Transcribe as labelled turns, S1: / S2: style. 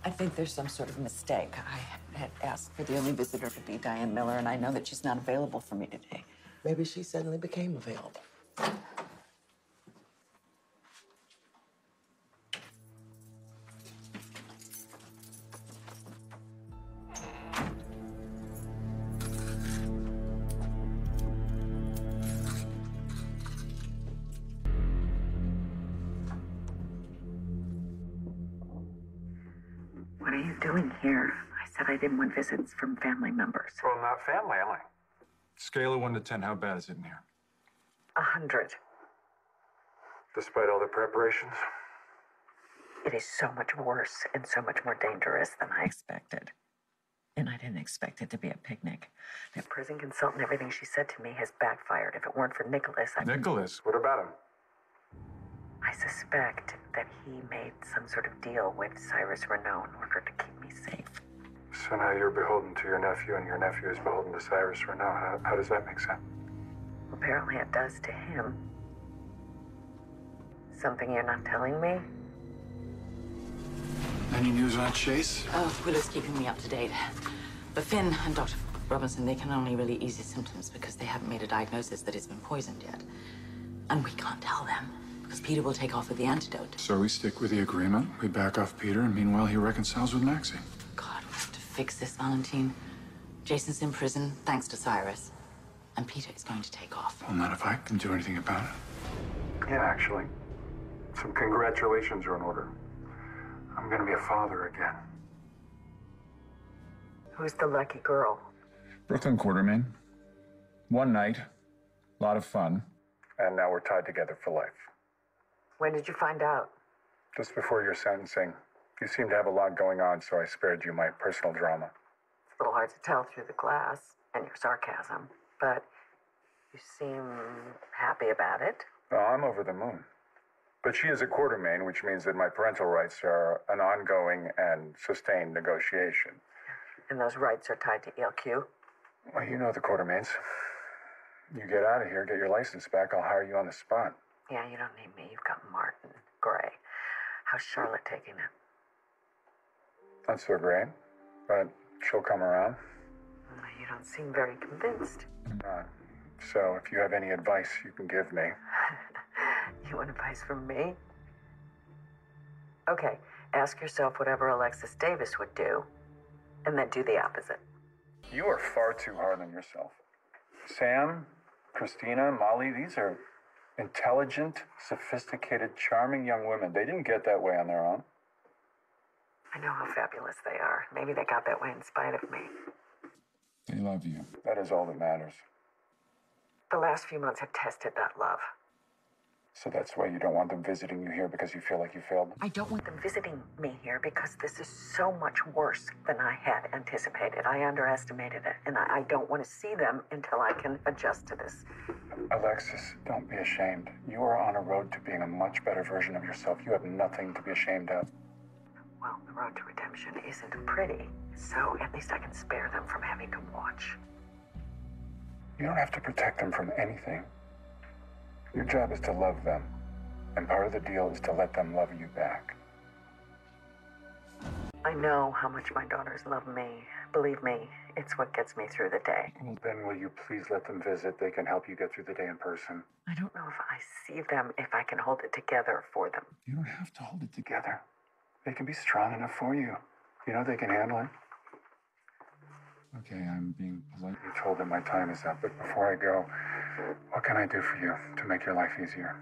S1: I think there's some sort of mistake. I had asked for the only visitor to be Diane Miller, and I know that she's not available for me today.
S2: Maybe she suddenly became available.
S1: What are you doing here? I said I didn't want visits from family members.
S3: Well, not family, am I? Scale of 1 to 10, how bad is it in here?
S1: 100.
S3: Despite all the preparations?
S1: It is so much worse and so much more dangerous than I expected. And I didn't expect it to be a picnic. The prison consultant, everything she said to me has backfired. If it weren't for Nicholas,
S3: Nicholas? What about him?
S1: I suspect that he made some sort of deal with Cyrus Renaud in order to keep me safe.
S3: So now you're beholden to your nephew, and your nephew is beholden to Cyrus Renaud. How does that make sense?
S1: Apparently it does to him. Something you're not telling me?
S3: Any news on Chase?
S1: Oh, Willow's keeping me up to date. But Finn and Dr. Robinson, they can only really ease his symptoms because they haven't made a diagnosis that he's been poisoned yet. And we can't tell them because Peter will take off with the antidote.
S3: So we stick with the agreement. We back off Peter, and meanwhile he reconciles with Maxie.
S1: God, we have to fix this, Valentin. Jason's in prison, thanks to Cyrus. And Peter is going to take off.
S3: Well, not if I can do anything about it. Yeah, actually. Some congratulations are in order. I'm gonna be a father again.
S1: Who's the lucky girl?
S3: Brooklyn Quartermain. One night. A lot of fun. And now we're tied together for life.
S1: When did you find out?
S3: Just before your sentencing. You seem to have a lot going on, so I spared you my personal drama.
S1: It's a little hard to tell through the glass and your sarcasm, but you seem happy about it.
S3: Oh, I'm over the moon. But she is a Quartermain, which means that my parental rights are an ongoing and sustained negotiation.
S1: And those rights are tied to ELQ?
S3: Well, you know the Quartermains. You get out of here, get your license back, I'll hire you on the spot.
S1: Yeah, you don't need me. You've got Martin, Gray. How's Charlotte taking it?
S3: Not so great, but she'll come around.
S1: You don't seem very convinced.
S3: I'm not. So if you have any advice you can give me.
S1: You want advice from me? Okay, ask yourself whatever Alexis Davis would do, and then do the opposite.
S3: You are far too hard on yourself. Sam, Christina, Molly, these are intelligent, sophisticated, charming young women. They didn't get that way on their own.
S1: I know how fabulous they are. Maybe they got that way in spite of me.
S3: They love you. That is all that matters.
S1: The last few months have tested that love.
S3: So that's why you don't want them visiting you here, because you feel like you failed them?
S1: I don't want them visiting me here because this is so much worse than I had anticipated. I underestimated it, and I don't want to see them until I can adjust to this.
S3: Alexis, don't be ashamed. You are on a road to being a much better version of yourself. You have nothing to be ashamed of.
S1: Well, the road to redemption isn't pretty, so at least I can spare them from having to watch.
S3: You don't have to protect them from anything. Your job is to love them, and part of the deal is to let them love you back.
S1: I know how much my daughters love me. Believe me, it's what gets me through the day.
S3: Well, then will you please let them visit? They can help you get through the day in person.
S1: I don't know if I see them, if I can hold it together for them.
S3: You don't have to hold it together. They can be strong enough for you. You know they can handle it. Okay, I'm being polite. You told them my time is up, but before I go, what can I do for you to make your life easier?